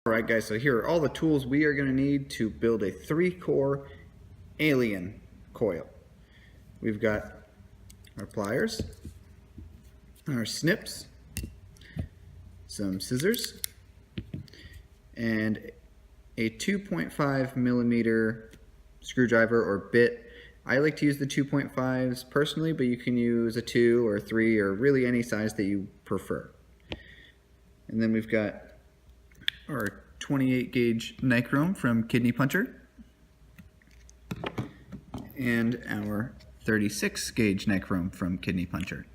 Alright guys, so here are all the tools we are going to need to build a 3-core alien coil. We've got our pliers, our snips, some scissors, and a 2.5 millimeter screwdriver or bit. I like to use the 2.5s personally, but you can use a 2 or 3 or really any size that you prefer. And then we've got our 28 gauge nichrome from Kidney Puncher and our 36 gauge nichrome from Kidney Puncher.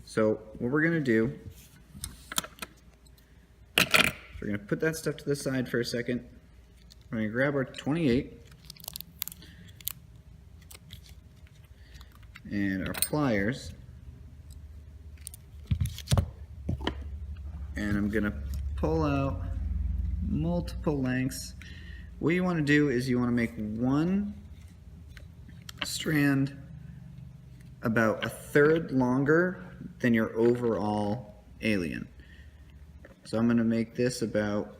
So what we're going to do, we're going to put that stuff to the side for a second. We're going to grab our 28 and our pliers, and I'm gonna pull out multiple lengths. What you want to do is you want to make one strand about 1/3 longer than your overall alien. So I'm going to make this about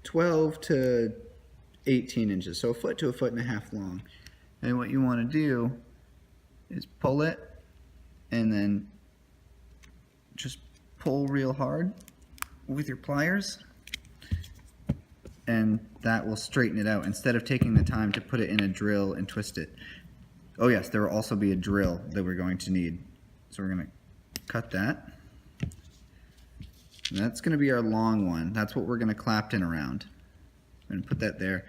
12 to 18 inches, so 1 foot to 1.5 foot long. And what you want to do is pull it and then just pull real hard with your pliers, and that will straighten it out instead of taking the time to put it in a drill and twist it. Oh yes, there will also be a drill that we're going to need. So we're going to cut that. And that's going to be our long one. That's what we're going to Clapton around. I'm going to put that there.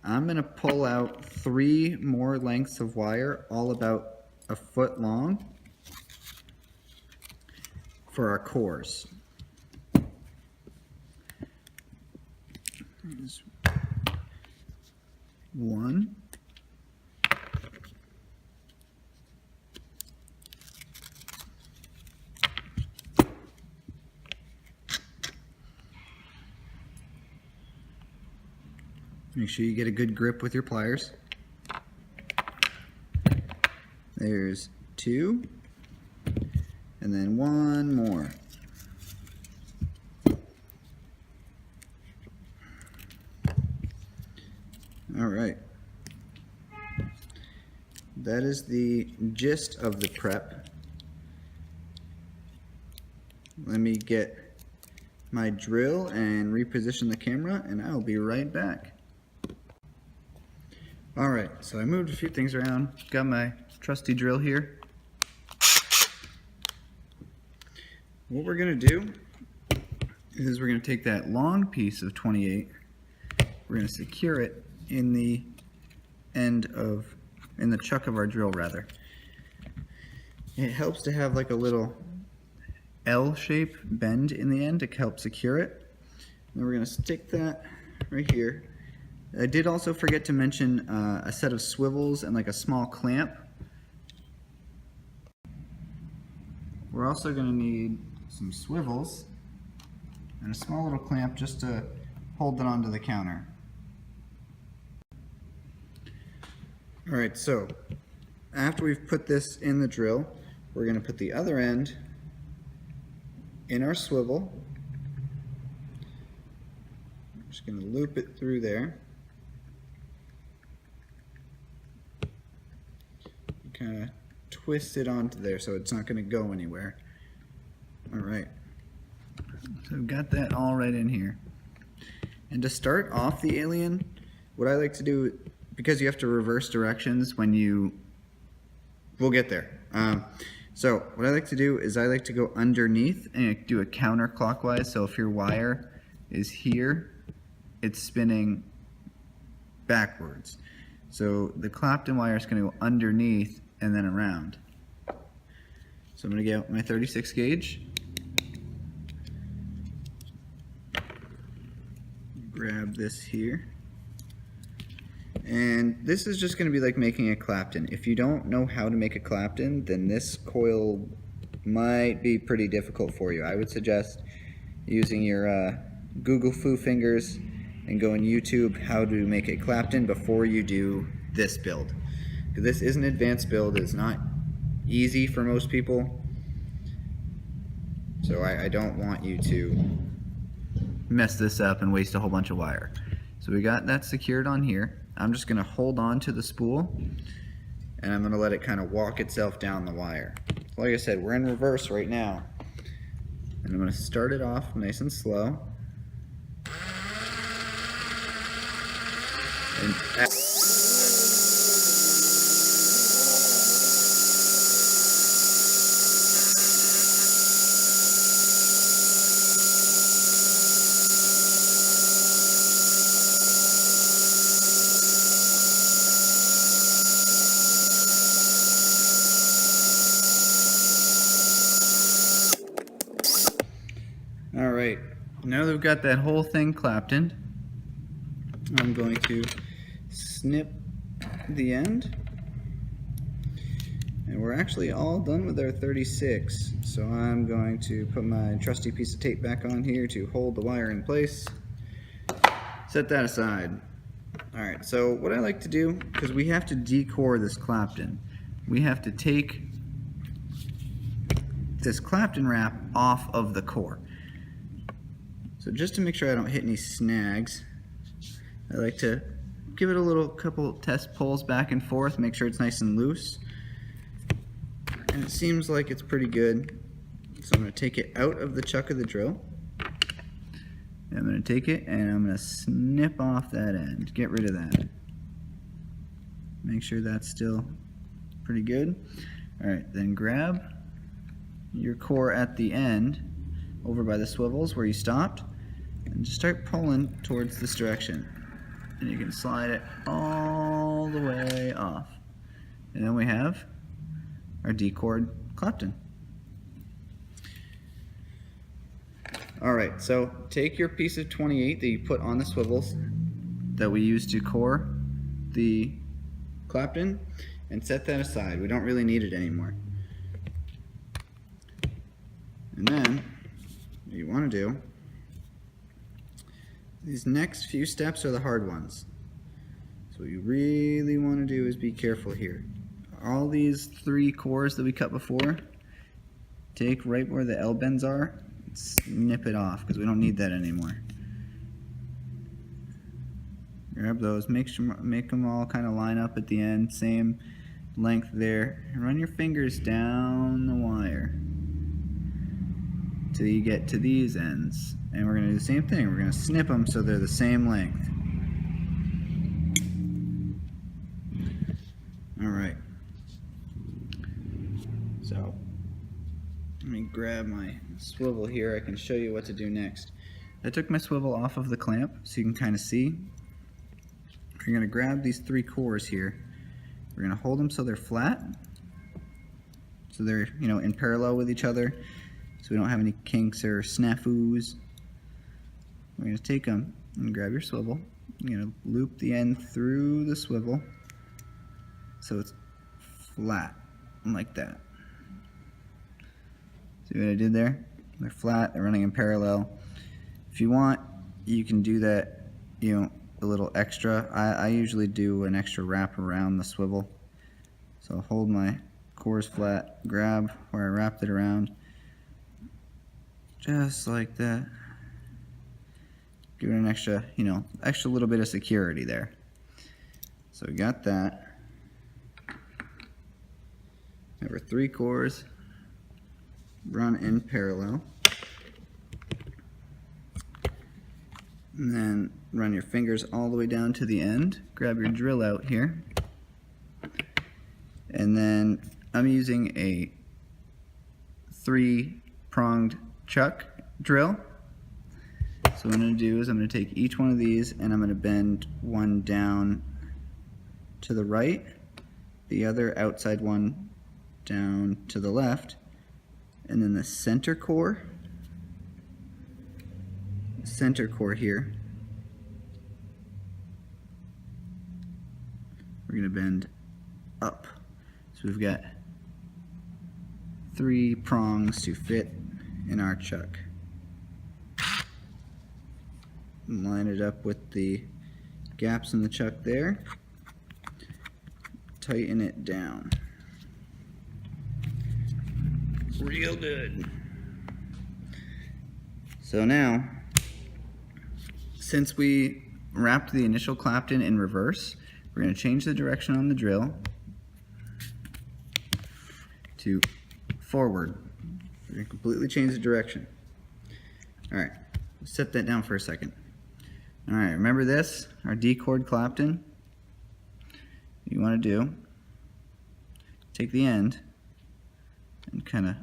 I'm going to pull out 3 more lengths of wire, all about 1 foot long, for our cores. Here's 1. Make sure you get a good grip with your pliers. There's 2. And then 1 more. All right. That is the gist of the prep. Let me get my drill and reposition the camera, and I'll be right back. All right, so I moved a few things around. Got my trusty drill here. What we're going to do is we're going to take that long piece of 28, we're going to secure it in the chuck of our drill rather. It helps to have like a little L-shape bend in the end to help secure it. And we're going to stick that right here. I did also forget to mention a set of swivels and like a small clamp. We're also going to need some swivels and a small little clamp just to hold that onto the counter. Alright, so after we've put this in the drill, we're going to put the other end in our swivel. I'm just going to loop it through there. Kind of twist it onto there so it's not going to go anywhere. Alright, so I've got that all right in here. And to start off the alien, what I like to do, because you have to reverse directions when you, we'll get there. So what I like to do is I like to go underneath and do a counterclockwise. So if your wire is here, it's spinning backwards. So the Clapton wire is going to go underneath and then around. So I'm going to get out my 36 gauge. Grab this here. And this is just going to be like making a Clapton. If you don't know how to make a Clapton, then this coil might be pretty difficult for you. I would suggest using your Google Foo fingers and go on YouTube how to make a Clapton before you do this build. This is an advanced build. It's not easy for most people. So I don't want you to mess this up and waste a whole bunch of wire. So we got that secured on here. I'm just going to hold on to the spool and I'm going to let it kind of walk itself down the wire. Like I said, we're in reverse right now. And I'm going to start it off nice and slow. And all right, now that we've got that whole thing clapped in, I'm going to snip the end, and we're actually all done with our 36. So I'm going to put my trusty piece of tape back on here to hold the wire in place. Set that aside. All right, so what I like to do, because we have to decore this Clapton, we have to take this Clapton wrap off of the core. So just to make sure I don't hit any snags, I like to give it a couple test pulls back and forth, make sure it's nice and loose. And it seems like it's pretty good. So I'm going to take it out of the chuck of the drill. And I'm going to take it and I'm going to snip off that end, get rid of that. Make sure that's still pretty good. Alright, then grab your core at the end, over by the swivels where you stopped, and just start pulling towards this direction. And you can slide it all the way off. And then we have our decored Clapton. Alright, so take your piece of 28 that you put on the swivels that we used to core the Clapton and set that aside. We don't really need it anymore. And then what you want to do, these next few steps are the hard ones. So what you really want to do is be careful here. All these 3 cores that we cut before, take right where the L bends are, and snip it off because we don't need that anymore. Grab those, make them all kind of line up at the end, same length there, and run your fingers down the wire till you get to these ends. And we're going to do the same thing. We're going to snip them so they're the same length. Alright. So, let me grab my swivel here. I can show you what to do next. I took my swivel off of the clamp so you can kind of see. We're going to grab these 3 cores here. We're going to hold them so they're flat. So they're, in parallel with each other. So we don't have any kinks or snafus. We're going to take them and grab your swivel. You're going to loop the end through the swivel so it's flat, like that. See what I did there? They're flat, they're running in parallel. If you want, you can do that, a little extra. I usually do an extra wrap around the swivel. So I'll hold my cores flat, grab where I wrapped it around, just like that. Give it an extra, extra little bit of security there. So we got that. Have our 3 cores run in parallel. And then run your fingers all the way down to the end. Grab your drill out here. And then I'm using a 3-pronged chuck drill. So what I'm going to do is I'm going to take each one of these and I'm going to bend one down to the right, the other outside one down to the left, and then the center core here, we're going to bend up. So we've got 3 prongs to fit in our chuck. Line it up with the gaps in the chuck there. Tighten it down real good. So now, since we wrapped the initial clapton in reverse, we're going to change the direction on the drill to forward. We're going to completely change the direction. Alright, set that down for a second. Alright, remember this, our D-chord clapton? What you want to do, take the end and kind of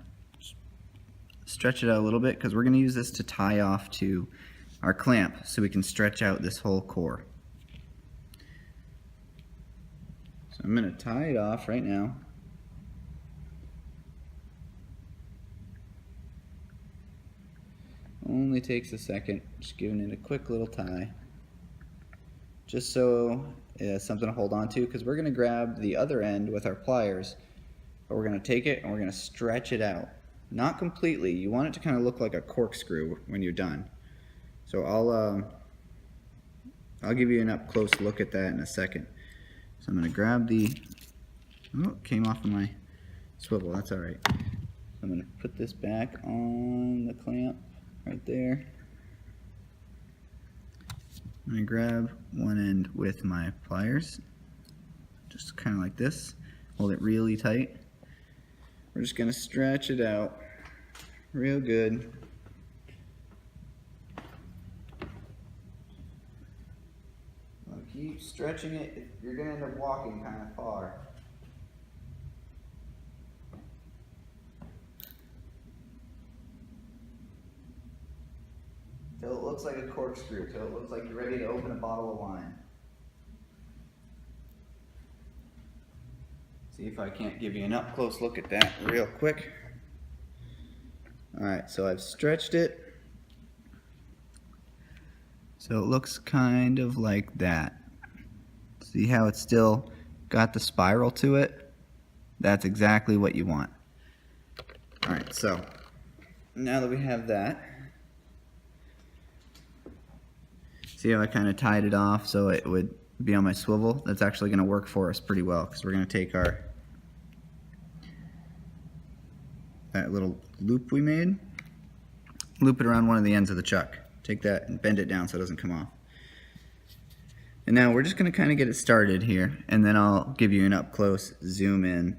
stretch it out a little bit, because we're going to use this to tie off to our clamp so we can stretch out this whole core. So I'm going to tie it off right now. Only takes a second, just giving it a quick little tie. Just so it has something to hold on to, because we're going to grab the other end with our pliers, but we're going to take it and we're going to stretch it out. Not completely, you want it to kind of look like a corkscrew when you're done. So I'll give you an up close look at that in a second. So I'm going to grab the, oh, it came off of my swivel, that's alright. I'm going to put this back on the clamp right there. I'm going to grab one end with my pliers, just kind of like this, hold it really tight. We're just going to stretch it out real good. I'll keep stretching it. You're going to end up walking kind of far. Till it looks like a corkscrew, till it looks like you're ready to open a bottle of wine. See if I can't give you an up close look at that real quick. Alright, so I've stretched it. So it looks kind of like that. See how it's still got the spiral to it? That's exactly what you want. Alright, so now that we have that, see how I kind of tied it off so it would be on my swivel? That's actually going to work for us pretty well, because we're going to take that little loop we made, loop it around one of the ends of the chuck. Take that and bend it down so it doesn't come off. And now we're just going to kind of get it started here, and then I'll give you an up close zoom in.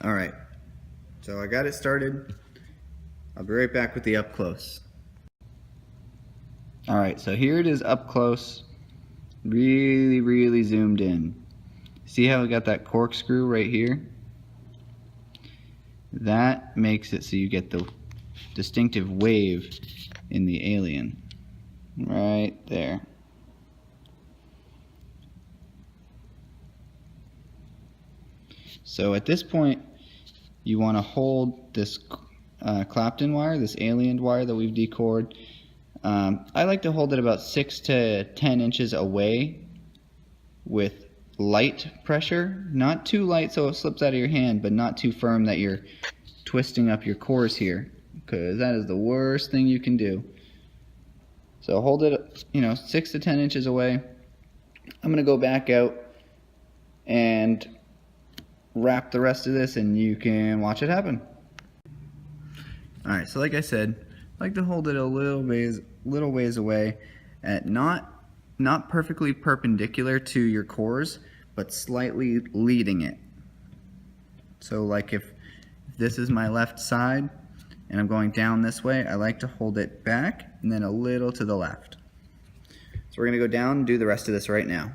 Alright, so I got it started. I'll be right back with the up close. Alright, so here it is up close, really zoomed in. See how we got that corkscrew right here? That makes it so you get the distinctive wave in the alien. Right there. So at this point, you want to hold this clapton wire, this alien wire that we've decored. I like to hold it about 6 to 10 inches away with light pressure. Not too light so it slips out of your hand, but not too firm that you're twisting up your cores here, because that is the worst thing you can do. So hold it, 6 to 10 inches away. I'm going to go back out and wrap the rest of this, and you can watch it happen. Alright, so like I said, I like to hold it a little ways away, at not perfectly perpendicular to your cores, but slightly leading it. So like if this is my left side and I'm going down this way, I like to hold it back and then a little to the left. So we're going to go down and do the rest of this right now.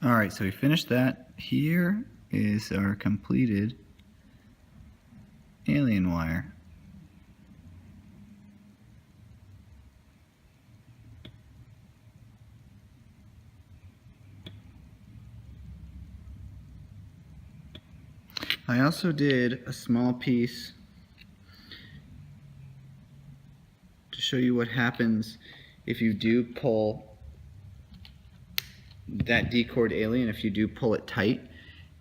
Alright, so we finished that. Here is our completed alien wire. I also did a small piece to show you what happens if you do pull that D-cord alien. If you do pull it tight,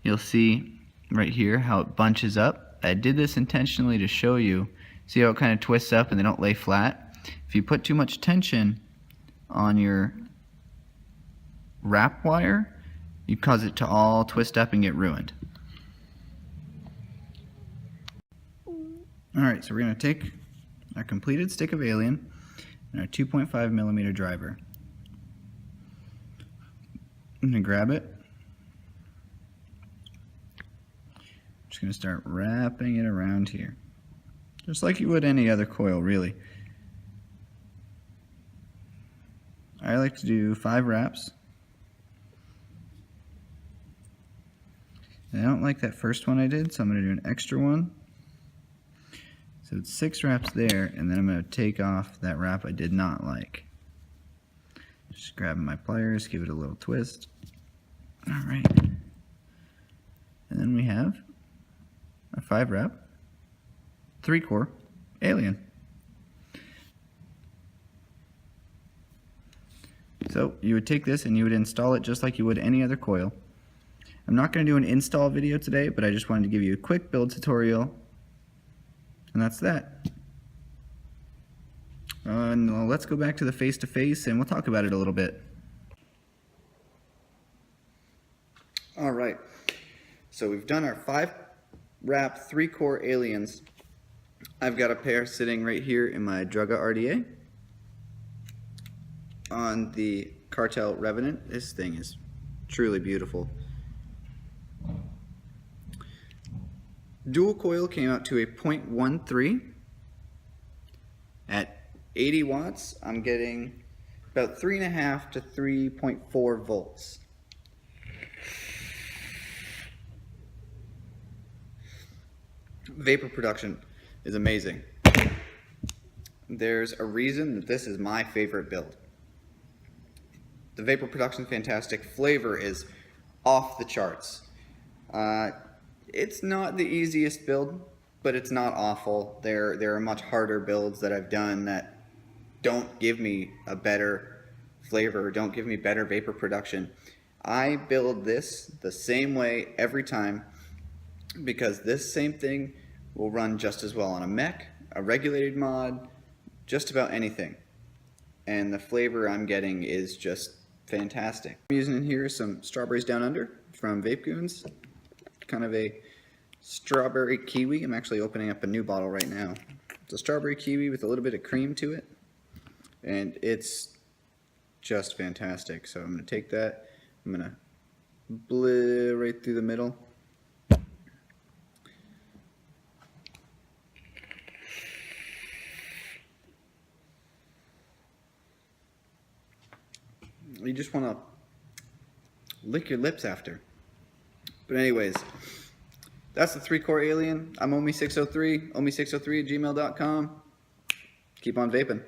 you'll see right here how it bunches up. I did this intentionally to show you. See how it kind of twists up and they don't lay flat? If you put too much tension on your wrap wire, you cause it to all twist up and get ruined. Alright, so we're going to take our completed stick of alien and our 2.5mm driver. I'm going to grab it. Just going to start wrapping it around here. Just like you would any other coil, really. I like to do 5 wraps. And I don't like that first one I did, so I'm going to do an extra one. So it's 6 wraps there, and then I'm going to take off that wrap I did not like. Just grabbing my pliers, give it a little twist. Alright. And then we have a 5 wrap, 3-core alien. So you would take this and you would install it just like you would any other coil. I'm not going to do an install video today, but I just wanted to give you a quick build tutorial. And that's that. Let's go back to the face-to-face and we'll talk about it a little bit. Alright, so we've done our 5-wrap 3-core aliens. I've got a pair sitting right here in my Druga RDA on the Cartel Revenant. This thing is truly beautiful. Dual coil came out to a 0.13. At 80 watts, I'm getting about 3.5 to 3.4 volts. Vapor production is amazing. There's a reason that this is my favorite build. The vapor production is fantastic. Flavor is off the charts. It's not the easiest build, but it's not awful. There are much harder builds that I've done that don't give me a better flavor, don't give me better vapor production. I build this the same way every time because this same thing will run just as well on a mech, a regulated mod, just about anything. And the flavor I'm getting is just fantastic. I'm using in here some Strawberries Down Under from Vape Goons. Kind of a strawberry kiwi. I'm actually opening up a new bottle right now. It's a strawberry kiwi with a little bit of cream to it. And it's just fantastic. So I'm going to take that. I'm going to blow right through the middle. You just want to lick your lips after. But anyways, that's the 3-core alien. I'm ohms603, ohms603@gmail.com. Keep on vaping.